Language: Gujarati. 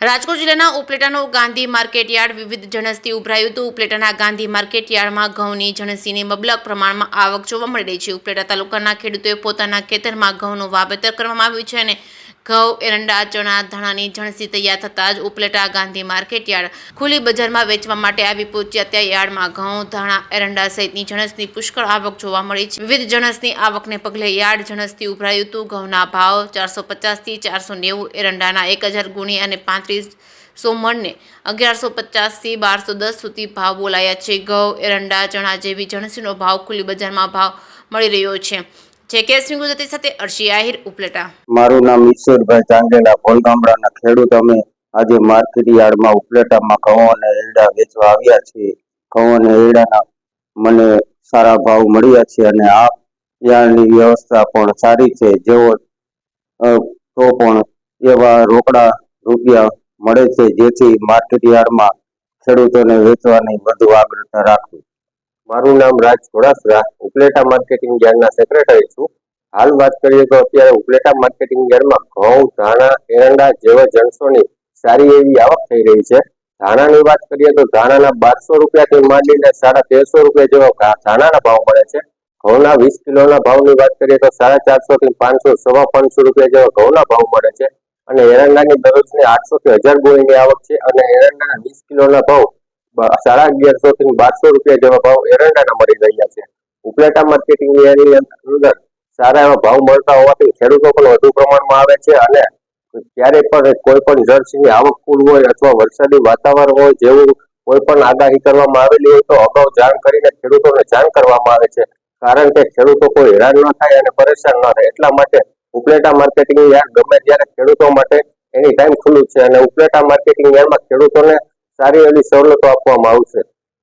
રાજકોટ જિલ્લાના ઉપલેટાનું ગાંધી માર્કેટ યાર્ડ વિવિધ જણસથી ઉભરાયું હતું. ઉપલેટાના ગાંધી માર્કેટ યાર્ડમાં ઘઉંની જણસીની મબલક પ્રમાણમાં આવક જોવા મળી રહી છે. ઉપલેટા તાલુકાના ખેડૂતોએ પોતાના ખેતરમાં ઘઉંનું વાવેતર કરવામાં આવ્યું છે અને ઘઉં, એરંડા, ચણા, ધાણાની જણસી તૈયાર થતાં જ ઉપલેટા ગાંધી માર્કેટ યાર્ડ ખુલ્લી બજારમાં વેચવા માટે આવી પહોંચ્યા. ત્યાં યાર્ડમાં ઘઉં, ધાણા, એરંડા સહિતની જણસની પુષ્કળ આવક જોવા મળી છે. વિવિધ જણસની આવકને પગલે યાર્ડ જણસથી ઉભરાયું હતું. ઘઉંના ભાવ 450 થી 490, એરંડાના 1000 ગુણી અને 3500 મણને 1150 થી 1210 સુધી ભાવ બોલાયા છે. ઘઉં, એરંડા, ચણા જેવી જણસીનો ભાવ ખુલ્લી બજારમાં ભાવ મળી રહ્યો છે. જેકેએસમી ગુજરાતી સાથે અર્શી આહિર, ઉપલેટા. મારું નામ ઈશ્વરભાઈ ચાંગેલા, ભોલગામડાના ખેડૂત. અમે આજે માર્કેટ યાર્ડમાં ઉપલેટામાં ઘઉં અને એરડા વેચવા આવ્યા છીએ. ઘઉં અને એરડાના મને સારા ભાવ મળ્યા છે અને આ યાર્ડની વ્યવસ્થા પણ સારી છે. જેવો તો પણ એવા રોકડા રૂપિયા મળે છે, જેથી માર્કેટ યાર્ડમાં ખેડૂતોને વેચવાની વધુ આગ્રતા રાખવી. મારું નામ રાજ ઘોડાસરા, ઉપલેટા માર્કેટિંગ યાર્ડના સેક્રેટરી છું. હાલ વાત કરીએ તો અત્યારે ઉપલેટા માર્કેટિંગ યાર્ડમાં ઘઉં, ધાણા, એરંડા જેવા જણસોની સારી એવી આવક થઈ રહી છે. ધાણાની વાત કરીએ તો ધાણાના 1200 રૂપિયાથી માંડીને 1350 રૂપિયા જેવા ધાણાના ભાવ મળે છે. ઘઉંના 20 કિલોના ભાવની વાત કરીએ તો 450 થી 500, 550 રૂપિયા જેવા ઘઉંના ભાવ મળે છે. અને એરંડાની દરરોજની 800 થી 1000 ગોળીની આવક છે અને એરંડાના 20 કિલોના ભાવ 1150 થી 1200 રૂપિયા જેવા ભાવ એરંડાના મળી રહ્યા છે. ઉપલેટા માર્કેટિંગ યાર્ડની અંદર સારા એવા ભાવ મળતા હોવાથી ખેડૂતો પણ વધુ પ્રમાણમાં આવે છે અને ક્યારે પણ કોઈ પણ જળસીની આવક ફૂલ હોય અથવા વરસાદી વાતાવરણ હોય જેવું કોઈ પણ આગાહી કરવામાં આવેલી હોય તો અગાઉ જાણ કરીને ખેડૂતોને જાણ કરવામાં આવે છે, કારણ કે ખેડૂતો કોઈ હેરાન ન થાય અને પરેશાન ન થાય. એટલા માટે ઉપલેટા માર્કેટિંગ યાર્ડ ગમે ત્યારે ખેડૂતો માટે એની ટાઈમ ખુલ્લું છે અને ઉપલેટા માર્કેટિંગ યાર્ડમાં ખેડૂતોને સારી એવી સવલતો આપવામાં આવશે.